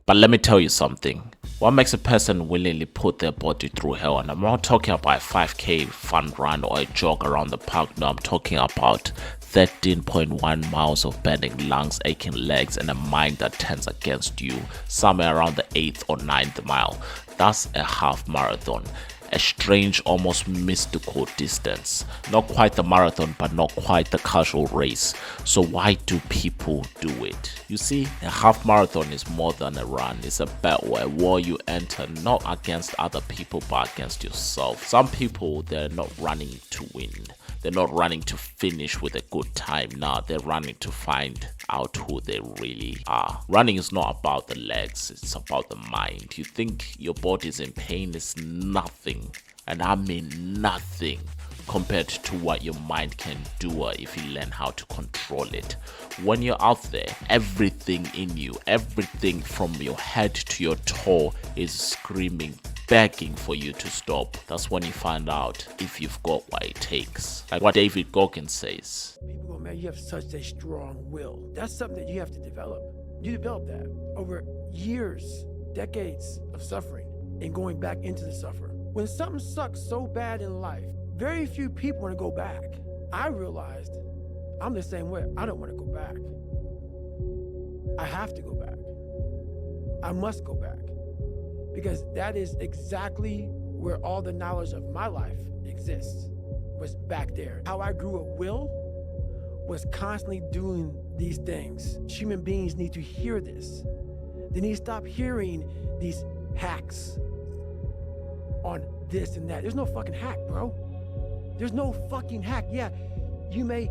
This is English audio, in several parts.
But let me tell you something. What makes a person willingly put their body through hell? And I'm not talking about a 5k fun run or a jog around the park. No, I'm talking about 13.1 miles of burning lungs, aching legs, and a mind that turns against you somewhere around the 8th or 9th mile. That's a half marathon. A strange, almost mystical distance. Not quite the marathon, but not quite the casual race. So why do people do it? You see, a half marathon is more than a run. It's a battle, a war you enter not against other people, but against yourself. Some people, they're not running to win. They're not running to finish with a good time. Now they're running to find out who they really are. Running is not about the legs, it's about the mind. You think your body's in pain, is nothing, and I mean nothing, compared to what your mind can do if you learn how to control it. When you're out there, everything in you, everything from your head to your toe is screaming, begging for you to stop. That's when you find out if you've got what it takes. Like what David Goggins says. People go, man, you have such a strong will. That's something that you have to develop. You develop that over years, decades of suffering and going back into the suffering. When something sucks so bad in life, very few people want to go back. I realized I'm the same way. I don't want to go back. I have to go back. I must go back. Because that is exactly where all the knowledge of my life exists, was back there. How I grew a will was constantly doing these things. Human beings need to hear this. They need to stop hearing these hacks on this and that. There's no fucking hack, bro. There's no fucking hack. Yeah, you may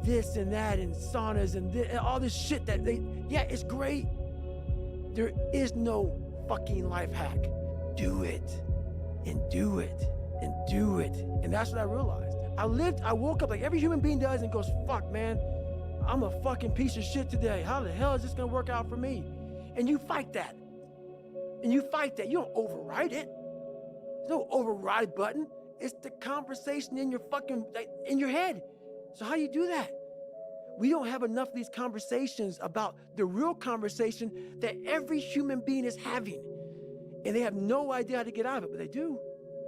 this and that and saunas and all this shit that yeah, it's great. There is no fucking life hack. Do it and do it and do it. And that's what I realized. I woke up like every human being does and goes, fuck, man, I'm a fucking piece of shit today. How the hell is this gonna work out for me? And you fight that. And you fight that. You don't override it. There's no override button. It's the conversation in your fucking, in your head. So how do you do that? We don't have enough of these conversations about the real conversation that every human being is having. And they have no idea how to get out of it, but they do.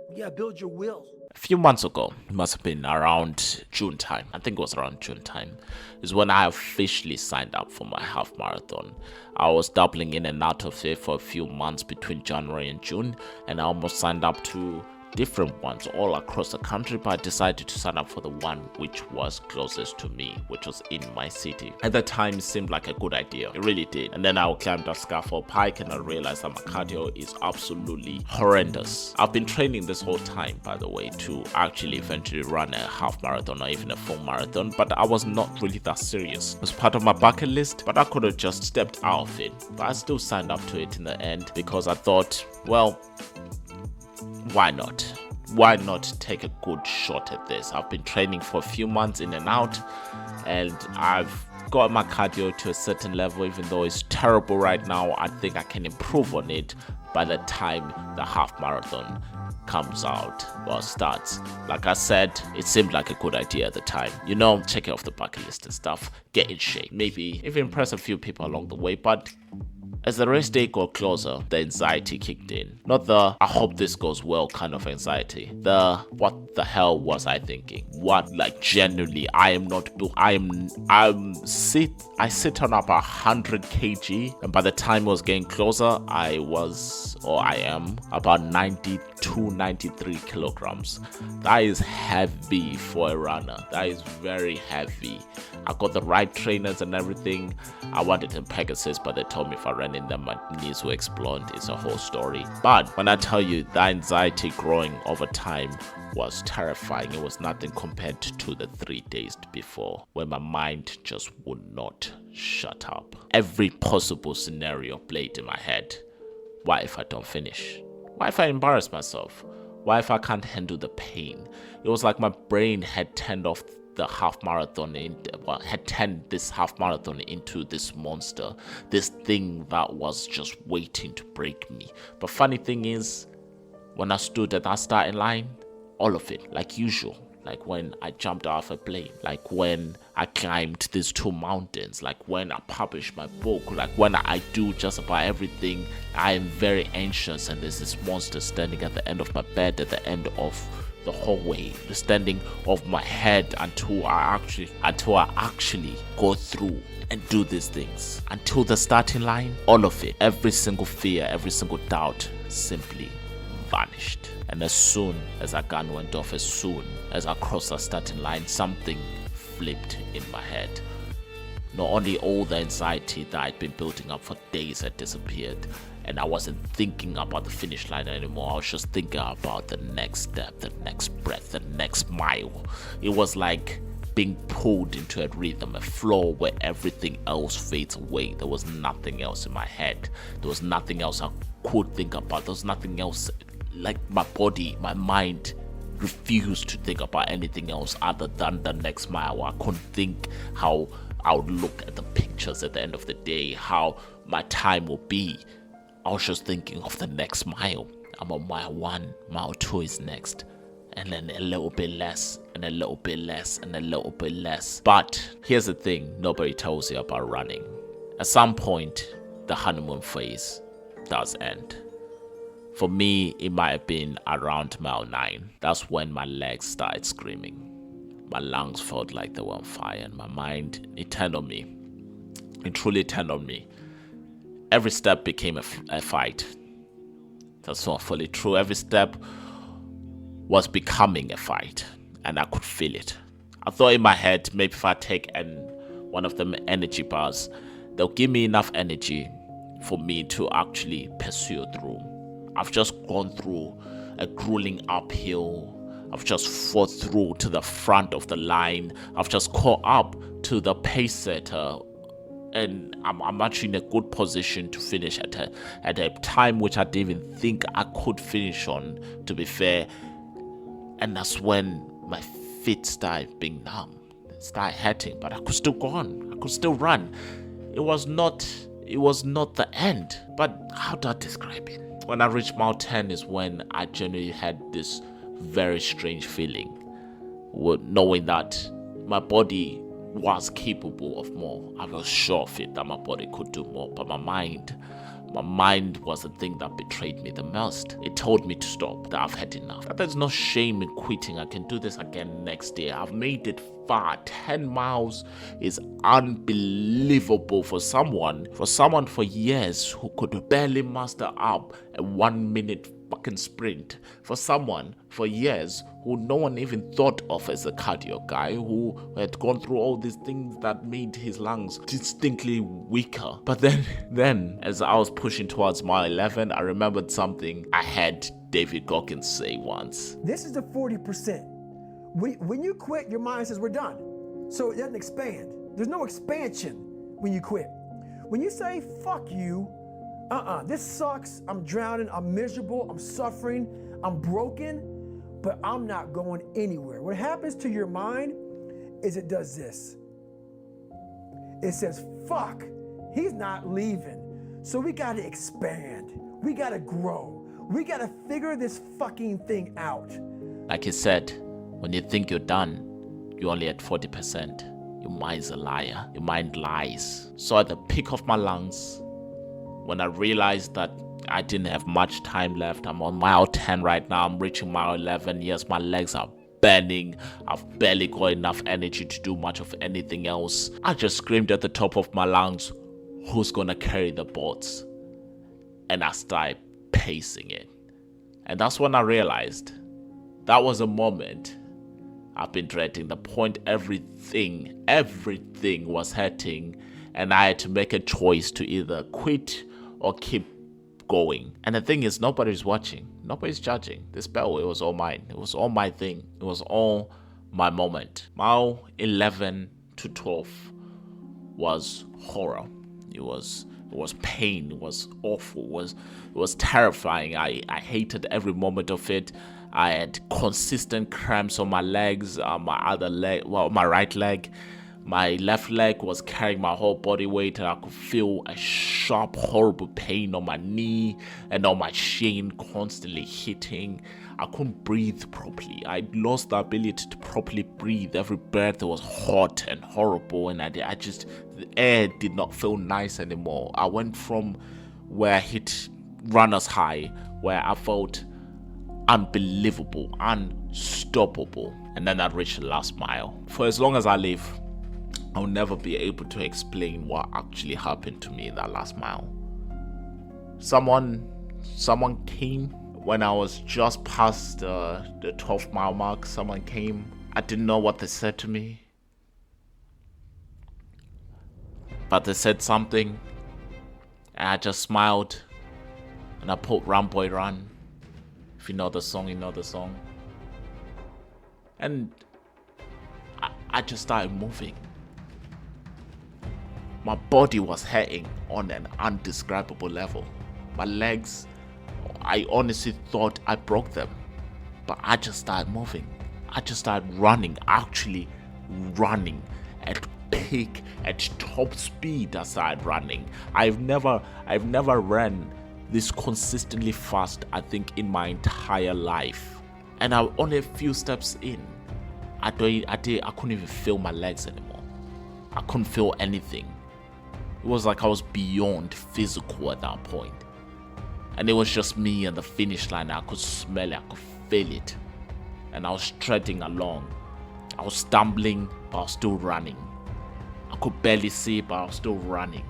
You gotta build your will. A few months ago, it must have been around June time, I think it was around June time, is when I officially signed up for my half marathon. I was doubling in and out of it for a few months between January and June, and I almost signed up to different ones all across the country, but I decided to sign up for the one which was closest to me, which was in my city. At the time, it seemed like a good idea. It really did. And then I climbed that scaffold pike and I realized that my cardio is absolutely horrendous. I've been training this whole time, by the way, to actually eventually run a half marathon or even a full marathon, but I was not really that serious. It was part of my bucket list, but I could have just stepped out of it. But I still signed up to it in the end because I thought, well, why not? Why not take a good shot at this? I've been training for a few months in and out, and I've got my cardio to a certain level. Even though it's terrible right now, I think I can improve on it by the time the half marathon comes out or starts. Like I said, it seemed like a good idea at the time. You know, check it off the bucket list and stuff, get in shape, maybe even impress a few people along the way. But as the race day got closer, the anxiety kicked in. Not the I hope this goes well kind of anxiety. The what the hell was I thinking? What, like, genuinely, I sit on about 100 kg, and by the time it was getting closer, I am about 92, 93 kilograms. That is heavy for a runner. That is very heavy. I got the right trainers and everything. I wanted in Pegasus, but they told me if I ran in them, my knees will explode. It's a whole story. But when I tell you that anxiety growing over time was terrifying, it was nothing compared to the 3 days before, when my mind just would not shut up. Every possible scenario played in my head. What if I don't finish? What if I embarrass myself? What if I can't handle the pain? It was like my brain had turned off the half marathon, had turned this half marathon into this monster, this thing that was just waiting to break me. But funny thing is, when I stood at that starting line, all of it, like usual, like when I jumped off a plane, like when I climbed these 2 mountains, like when I published my book, like when I do just about everything. I am very anxious, and there's this monster standing at the end of my bed, at the end of the hallway, standing off my head until I actually go through and do these things. Until the starting line, all of it, every single fear, every single doubt simply vanished. And as soon as that gun went off, as soon as I crossed the starting line, something flipped in my head. Not only all the anxiety that I'd been building up for days had disappeared, and I wasn't thinking about the finish line anymore. I was just thinking about the next step, the next breath, the next mile. It was like being pulled into a rhythm, a flow where everything else fades away. There was nothing else in my head. There was nothing else I could think about. There was nothing else, like my body, my mind refused to think about anything else other than the next mile. I couldn't think how I would look at the pictures at the end of the day, how my time will be. I was just thinking of the next mile. I'm on mile 1, mile 2 is next. And then a little bit less, and a little bit less, and a little bit less. But here's the thing nobody tells you about running. At some point, the honeymoon phase does end. For me, it might have been around mile 9. That's when my legs started screaming. My lungs felt like they were on fire, and my mind, it turned on me. It truly turned on me. Every step became a fight. That's not fully true. Every step was becoming a fight, and I could feel it. I thought in my head, maybe if I take one of them energy bars, they'll give me enough energy for me to actually pursue through. I've just gone through a grueling uphill. I've just fought through to the front of the line. I've just caught up to the pace setter, and I'm actually in a good position to finish at a time which I didn't even think I could finish on, to be fair. And that's when my feet started being numb. It started hurting, but I could still go on. I could still run. It was not the end. But how do I describe it? When I reached mile 10 is when I genuinely had this very strange feeling, knowing that my body was capable of more. I was sure of it, that my body could do more, but my mind was the thing that betrayed me the most. It told me to stop, that I've had enough, that there's no shame in quitting. I can do this again next year. I've made it far. 10 miles is unbelievable for someone for years who could barely muster up a 1 minute fucking sprint. For someone for years who no one even thought of as a cardio guy, who had gone through all these things that made his lungs distinctly weaker. But then as I was pushing towards mile 11, I remembered something I had David Goggins say once. This is the 40%. When you quit, your mind says we're done. So it doesn't expand. There's no expansion when you quit. When you say fuck you, this sucks, I'm drowning, I'm miserable, I'm suffering, I'm broken, but I'm not going anywhere. What happens to your mind is it does this. It says, fuck, he's not leaving. So we gotta expand. We gotta grow. We gotta figure this fucking thing out. Like he said, when you think you're done, you're only at 40%. Your mind's a liar. Your mind lies. So at the peak of my lungs, when I realized that I didn't have much time left, I'm on mile 10 right now, I'm reaching mile 11. Yes, my legs are burning. I've barely got enough energy to do much of anything else. I just screamed at the top of my lungs, who's gonna carry the boats? And I started pacing it. And that's when I realized that was a moment I've been dreading, the point everything was hurting, and I had to make a choice to either quit or keep going. And the thing is, nobody's watching, nobody's judging. This battle, it was all mine. It was all my thing. It was all my moment. Mile 11 to 12 was horror. It was pain. It was awful. It was terrifying. I hated every moment of it. I had consistent cramps on my legs, my right leg. My left leg was carrying my whole body weight, and I could feel a sharp, horrible pain on my knee and on my shin, constantly hitting. I couldn't breathe properly. I lost the ability to properly breathe. Every breath was hot and horrible, and the air did not feel nice anymore. I went from where I hit runner's high, where I felt unbelievable, unstoppable, and then I reached the last mile. For as long as I live, I'll never be able to explain what actually happened to me in that last mile. Someone came when I was just past the 12th mile mark. Someone came. I didn't know what they said to me, but they said something, and I just smiled, and I put Run Boy Run. If you know the song, you know the song. And I just started moving. My body was hurting on an undescribable level. My legs, I honestly thought I broke them. But I just started moving. I just started running, actually running at peak, at top speed. I started running. I've never ran this consistently fast, I think, in my entire life. And I only a few steps in, I couldn't even feel my legs anymore. I couldn't feel anything. It was like I was beyond physical at that point. And it was just me and the finish line. I could smell it, I could feel it. And I was treading along. I was stumbling, but I was still running. I could barely see, but I was still running.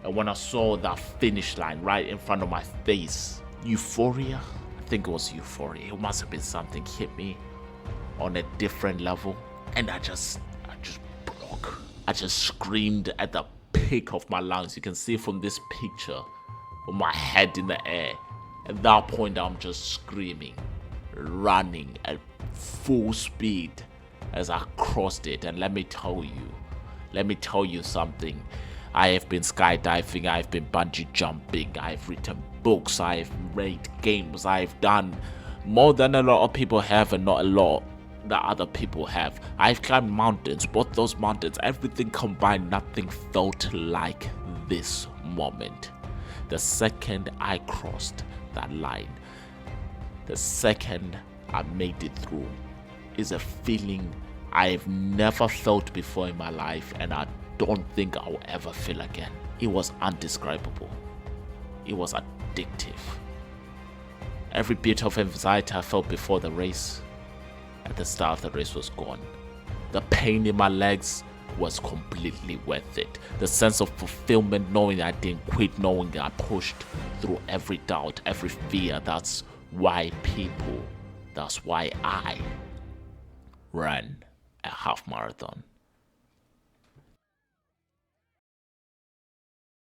And when I saw that finish line right in front of my face, euphoria, I think it was euphoria. It must have been something hit me on a different level. And I just broke. I just screamed at the peak of my lungs. You can see from this picture with my head in the air. At that point, I'm just screaming, running at full speed as I crossed it. And let me tell you something. I have been skydiving, I've been bungee jumping, I've written books, I've made games, I've done more than a lot of people have, and not a lot that other people have. I've climbed mountains, both those mountains, everything combined, nothing felt like this moment. The second I crossed that line, the second I made it through, is a feeling I've never felt before in my life, and I don't think I'll ever feel again. It was undescribable. It was addictive. Every bit of anxiety I felt before the race, at the start of the race, was gone. The pain in my legs was completely worth it. The sense of fulfillment, knowing I didn't quit, knowing that I pushed through every doubt, every fear. That's why I ran a half marathon.